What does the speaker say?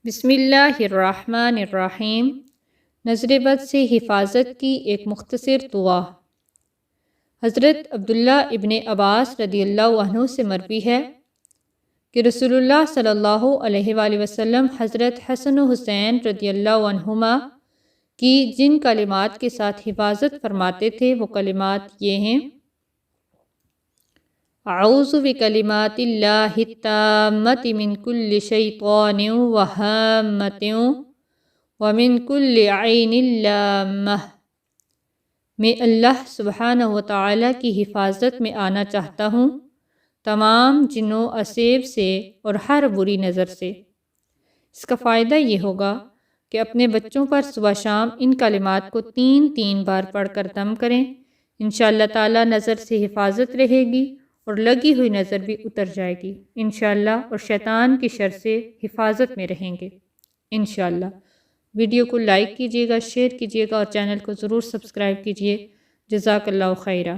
بسم اللہ الرحمن الرحیم۔ نظر بد سے حفاظت کی ایک مختصر دعا۔ حضرت عبداللہ ابن عباس رضی اللہ عنہ سے مروی ہے کہ رسول اللہ صلی اللہ علیہ وآلہ وسلم حضرت حسن و حسین رضی اللہ عنہما کی جن کلمات کے ساتھ حفاظت فرماتے تھے وہ کلمات یہ ہیں: اعوذ بکلمات اللہ التامۃ من کل شیطان وہامۃ ومن کل عین لامہ۔ میں اللہ سبحانہ وتعالی کی حفاظت میں آنا چاہتا ہوں تمام جن و اسیب سے اور ہر بری نظر سے۔ اس کا فائدہ یہ ہوگا کہ اپنے بچوں پر صبح شام ان کلمات کو 3 بار پڑھ کر دم کریں۔ انشاءاللہ تعالی نظر سے حفاظت رہے گی اور لگی ہوئی نظر بھی اتر جائے گی انشاءاللہ، اور شیطان کی شر سے حفاظت میں رہیں گے انشاءاللہ۔ ویڈیو کو لائک کیجیے گا، شیئر کیجیے گا اور چینل کو ضرور سبسکرائب کیجیے۔ جزاک اللہ خیرہ۔